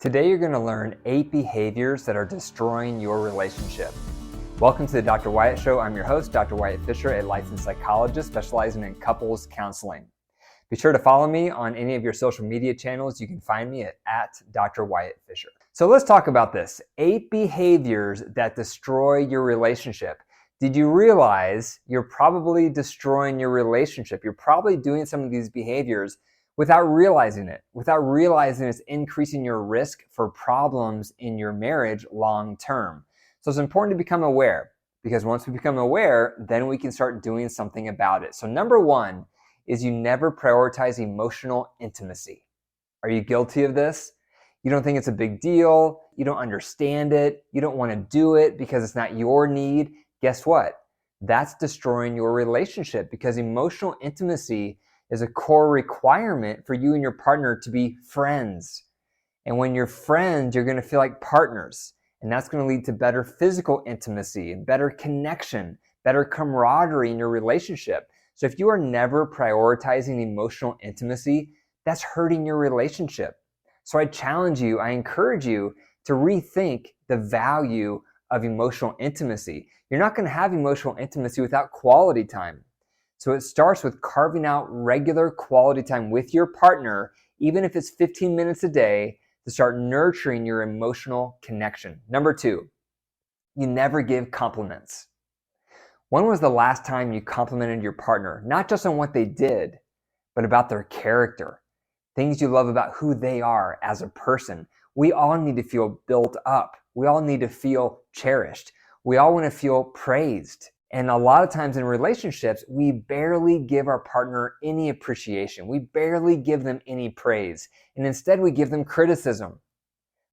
Today you're going to learn 8 behaviors that are destroying your relationship. Welcome to the Dr. Wyatt Show. I'm your host, Dr. Wyatt Fisher, a licensed psychologist specializing in couples counseling. Be sure to follow me on any of your social media channels. You can find me at Dr. Wyatt Fisher. So let's talk about this. 8 behaviors that destroy your relationship. Did you realize you're probably destroying your relationship? You're probably doing some of these behaviors without realizing it's increasing your risk for problems in your marriage long term. So it's important to become aware, because once we become aware, then we can start doing something about it. So number 1 is you never prioritize emotional intimacy. Are you guilty of this? You don't think it's a big deal. You don't understand it. You don't want to do it because it's not your need. Guess what? That's destroying your relationship, because emotional intimacy is a core requirement for you and your partner to be friends. And when you're friends, you're going to feel like partners. And that's going to lead to better physical intimacy and better connection, better camaraderie in your relationship. So if you are never prioritizing emotional intimacy, that's hurting your relationship. So I challenge you, I encourage you to rethink the value of emotional intimacy. You're not going to have emotional intimacy without quality time. So it starts with carving out regular quality time with your partner, even if it's 15 minutes a day, to start nurturing your emotional connection. Number 2, you never give compliments. When was the last time you complimented your partner, not just on what they did, but about their character, things you love about who they are as a person? We all need to feel built up. We all need to feel cherished. We all want to feel praised. And a lot of times in relationships, we barely give our partner any appreciation. We barely give them any praise. And instead, we give them criticism.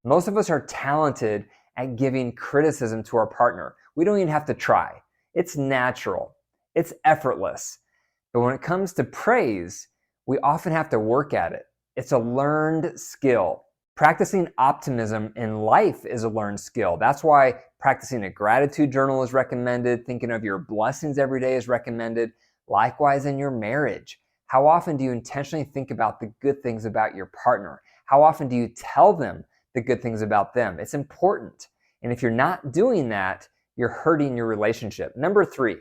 Most of us are talented at giving criticism to our partner. We don't even have to try. It's natural. It's effortless. But when it comes to praise, we often have to work at it. It's a learned skill. Practicing optimism in life is a learned skill. That's why practicing a gratitude journal is recommended. Thinking of your blessings every day is recommended. Likewise in your marriage. How often do you intentionally think about the good things about your partner? How often do you tell them the good things about them? It's important. And if you're not doing that, you're hurting your relationship. Number 3,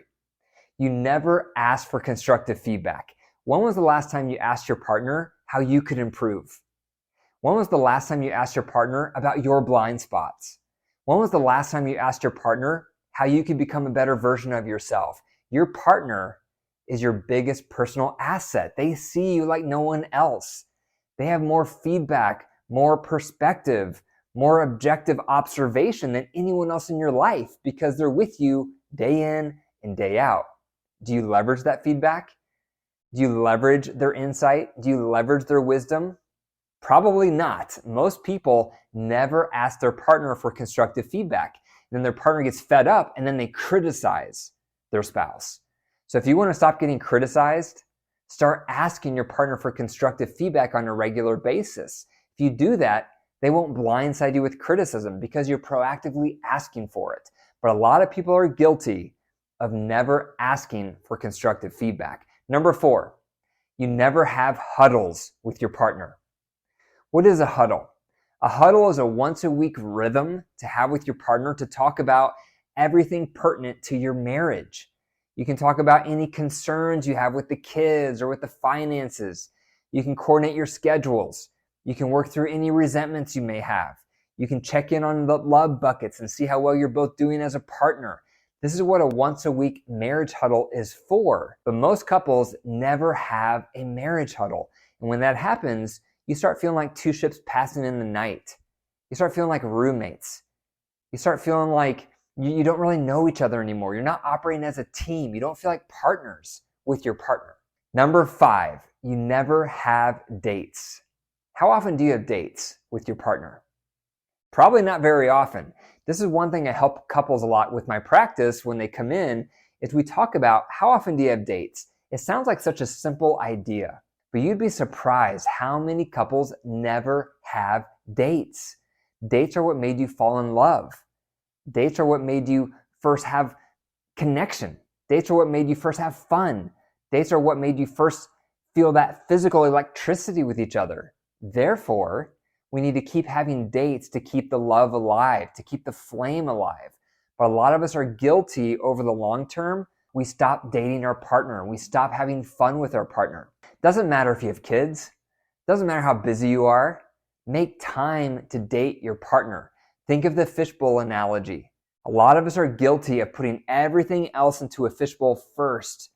you never ask for constructive feedback. When was the last time you asked your partner how you could improve? When was the last time you asked your partner about your blind spots? When was the last time you asked your partner how you can become a better version of yourself? Your partner is your biggest personal asset. They see you like no one else. They have more feedback, more perspective, more objective observation than anyone else in your life, because they're with you day in and day out. Do you leverage that feedback? Do you leverage their insight? Do you leverage their wisdom? Probably not. Most people never ask their partner for constructive feedback. Then their partner gets fed up and then they criticize their spouse. So if you want to stop getting criticized, start asking your partner for constructive feedback on a regular basis. If you do that, they won't blindside you with criticism because you're proactively asking for it. But a lot of people are guilty of never asking for constructive feedback. Number 4, you never have huddles with your partner. What is a huddle? A huddle is a once-a-week rhythm to have with your partner to talk about everything pertinent to your marriage. You can talk about any concerns you have with the kids or with the finances. You can coordinate your schedules. You can work through any resentments you may have. You can check in on the love buckets and see how well you're both doing as a partner. This is what a once-a-week marriage huddle is for. But most couples never have a marriage huddle. And when that happens, you start feeling like two ships passing in the night. You start feeling like roommates. You start feeling like you don't really know each other anymore. You're not operating as a team. You don't feel like partners with your partner. Number 5, you never have dates. How often do you have dates with your partner? Probably not very often. This is one thing I help couples a lot with my practice when they come in, is we talk about how often do you have dates? It sounds like such a simple idea. But you'd be surprised how many couples never have dates. Dates are what made you fall in love. Dates are what made you first have connection. Dates are what made you first have fun. Dates are what made you first feel that physical electricity with each other. Therefore, We need to keep having dates to keep the love alive, to keep the flame alive. But a lot of us are guilty over the long term. We stop dating our partner. We stop having fun with our partner. Doesn't matter if you have kids. Doesn't matter how busy you are. Make time to date your partner. Think of the fishbowl analogy. A lot of us are guilty of putting everything else into a fishbowl first.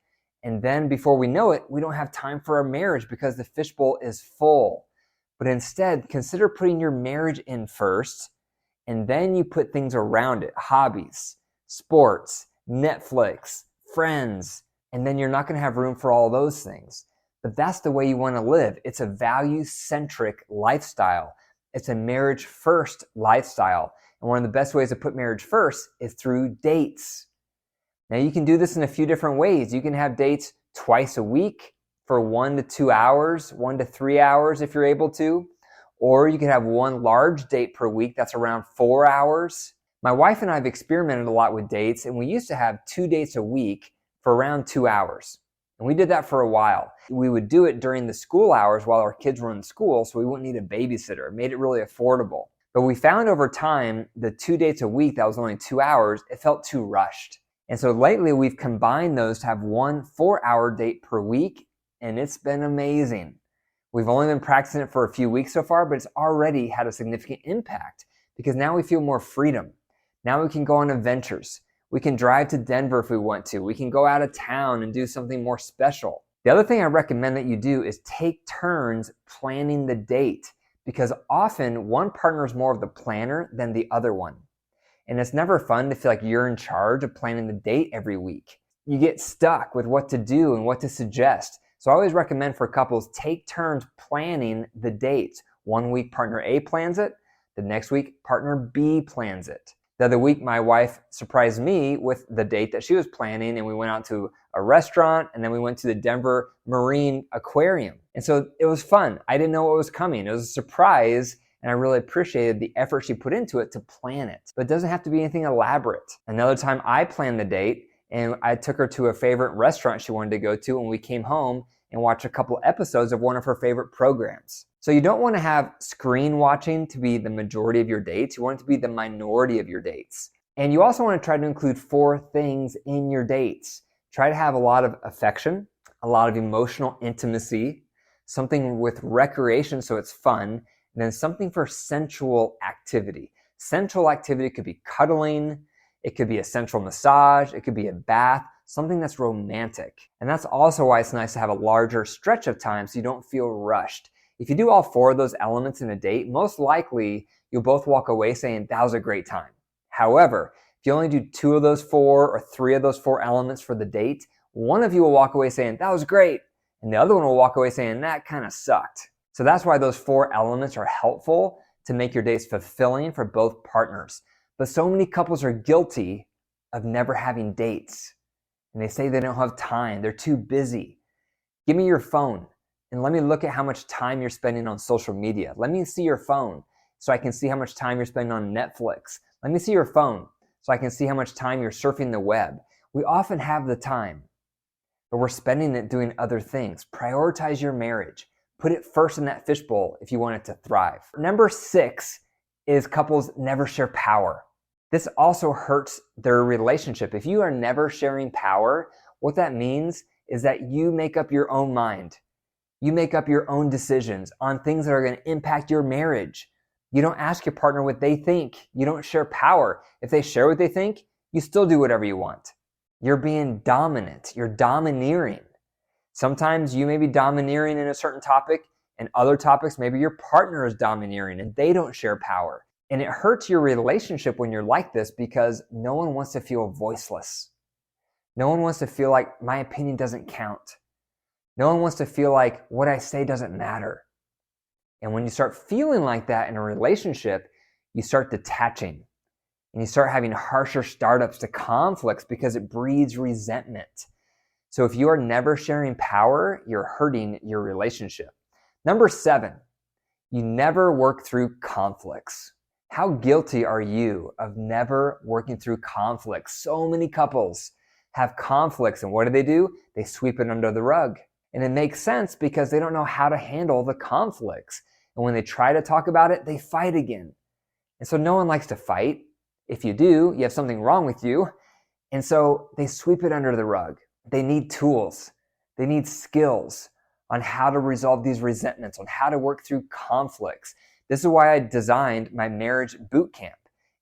And then before we know it, we don't have time for our marriage because the fishbowl is full. But instead, consider putting your marriage in first, and then you put things around it, hobbies, sports, Netflix, friends, and then you're not going to have room for all those things. But that's the way you want to live. It's a value-centric lifestyle. It's a marriage-first lifestyle. And one of the best ways to put marriage first is through dates. Now, you can do this in a few different ways. You can have dates twice a week for 1 to 2 hours, 1 to 3 hours if you're able to. Or you can have one large date per week that's around 4 hours. My wife and I have experimented a lot with dates, and we used to have 2 dates a week for around 2 hours. And we did that for a while. We would do it during the school hours while our kids were in school, so we wouldn't need a babysitter. It made it really affordable. But we found over time, the 2 dates a week that was only 2 hours, it felt too rushed. And so lately we've combined those to have 1 4-hour date per week, and it's been amazing. We've only been practicing it for a few weeks so far, but it's already had a significant impact because now we feel more freedom. Now we can go on adventures. We can drive to Denver if we want to. We can go out of town and do something more special. The other thing I recommend that you do is take turns planning the date because often one partner is more of the planner than the other one. And it's never fun to feel like you're in charge of planning the date every week. You get stuck with what to do and what to suggest. So I always recommend for couples, take turns planning the dates. 1 week, partner A plans it. The next week, partner B plans it. The other week, my wife surprised me with the date that she was planning, and we went out to a restaurant, and then we went to the Denver Marine Aquarium. And so it was fun. I didn't know what was coming. It was a surprise, and I really appreciated the effort she put into it to plan it. But it doesn't have to be anything elaborate. Another time I planned the date, and I took her to a favorite restaurant she wanted to go to, and we came home and watched a couple episodes of one of her favorite programs. So you don't want to have screen watching to be the majority of your dates. You want it to be the minority of your dates. And you also want to try to include 4 things in your dates. Try to have a lot of affection, a lot of emotional intimacy, something with recreation so it's fun, and then something for sensual activity. Sensual activity could be cuddling, it could be a sensual massage, it could be a bath, something that's romantic. And that's also why it's nice to have a larger stretch of time so you don't feel rushed. If you do all 4 of those elements in a date, most likely you'll both walk away saying, that was a great time. However, if you only do 2 of those 4 or 3 of those 4 elements for the date, one of you will walk away saying, that was great. And the other one will walk away saying, that kind of sucked. So that's why those 4 elements are helpful to make your dates fulfilling for both partners. But so many couples are guilty of never having dates. And they say they don't have time. They're too busy. Give me your phone and let me look at how much time you're spending on social media. Let me see your phone so I can see how much time you're spending on Netflix. Let me see your phone so I can see how much time you're surfing the web. We often have the time, but we're spending it doing other things. Prioritize your marriage. Put it first in that fishbowl if you want it to thrive. Number 6 is couples never share power. This also hurts their relationship. If you are never sharing power, what that means is that you make up your own mind. You make up your own decisions on things that are going to impact your marriage. You don't ask your partner what they think. You don't share power. If they share what they think, you still do whatever you want. You're being dominant. You're domineering. Sometimes you may be domineering in a certain topic, and other topics, maybe your partner is domineering and they don't share power. And it hurts your relationship when you're like this because no one wants to feel voiceless. No one wants to feel like my opinion doesn't count. No one wants to feel like what I say doesn't matter. And when you start feeling like that in a relationship, you start detaching and you start having harsher startups to conflicts because it breeds resentment. So if you are never sharing power, you're hurting your relationship. Number 7, you never work through conflicts. How guilty are you of never working through conflicts? So many couples have conflicts, and what do? They sweep it under the rug. And it makes sense because they don't know how to handle the conflicts. And when they try to talk about it, they fight again. And so no one likes to fight. If you do, you have something wrong with you. And so they sweep it under the rug. They need tools. They need skills on how to resolve these resentments, on how to work through conflicts. This is why I designed my marriage boot camp.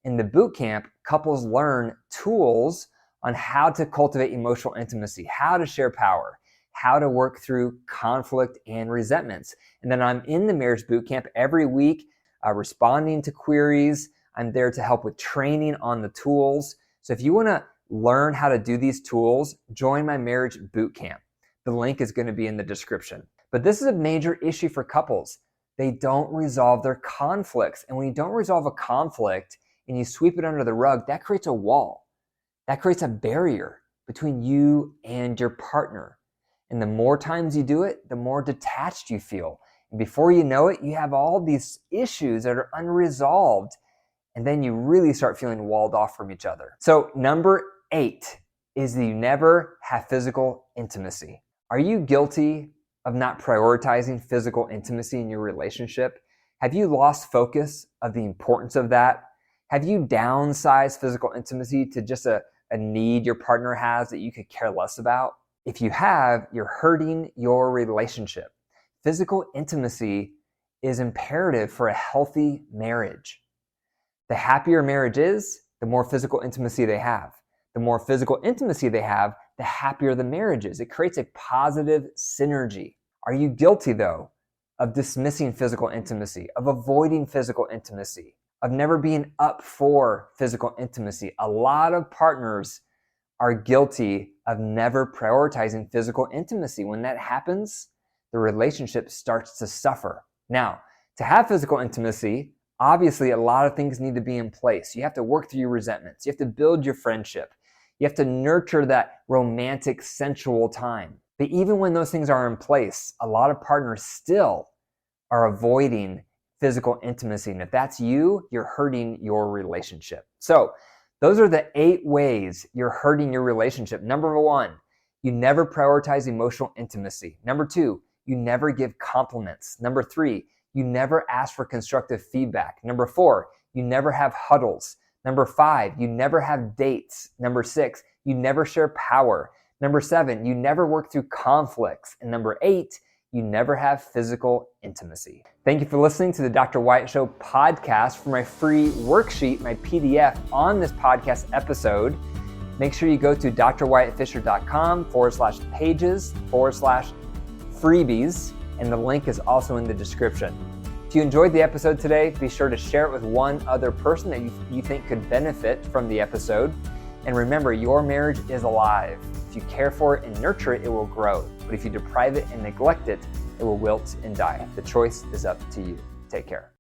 In the boot camp, couples learn tools on how to cultivate emotional intimacy, how to share power, how to work through conflict and resentments. And then I'm in the marriage boot camp every week, responding to queries. I'm there to help with training on the tools. So if you want to learn how to do these tools, join my marriage boot camp. The link is going to be in the description. But this is a major issue for couples. They don't resolve their conflicts. And when you don't resolve a conflict and you sweep it under the rug, that creates a wall. That creates a barrier between you and your partner. And the more times you do it, the more detached you feel. And before you know it, you have all these issues that are unresolved. And then you really start feeling walled off from each other. So number 8 is that you never have physical intimacy. Are you guilty of not prioritizing physical intimacy in your relationship? Have you lost focus of the importance of that? Have you downsized physical intimacy to just a need your partner has that you could care less about? If you have, you're hurting your relationship. Physical intimacy is imperative for a healthy marriage. The happier marriage is, the more physical intimacy they have. The more physical intimacy they have, the happier the marriage is. It creates a positive synergy. Are you guilty, though, of dismissing physical intimacy, of avoiding physical intimacy, of never being up for physical intimacy? A lot of partners are guilty of never prioritizing physical intimacy. When that happens, the relationship starts to suffer. Now, to have physical intimacy, obviously a lot of things need to be in place. You have to work through your resentments. You have to build your friendship. You have to nurture that romantic, sensual time. But even when those things are in place, a lot of partners still are avoiding physical intimacy. And if that's you, you're hurting your relationship. So those are the 8 ways you're hurting your relationship. Number 1, you never prioritize emotional intimacy. Number 2, you never give compliments. Number 3, you never ask for constructive feedback. Number 4, you never have huddles. Number 5, you never have dates. Number 6, you never share power. Number 7, you never work through conflicts. And number 8, you never have physical intimacy. Thank you for listening to the Dr. Wyatt Show podcast. For my free worksheet, my PDF on this podcast episode, make sure you go to drwyattfisher.com/pages/freebies, and the link is also in the description. If you enjoyed the episode today, be sure to share it with one other person that you think could benefit from the episode. And remember, your marriage is alive. If you care for it and nurture it, it will grow. But if you deprive it and neglect it, it will wilt and die. The choice is up to you. Take care.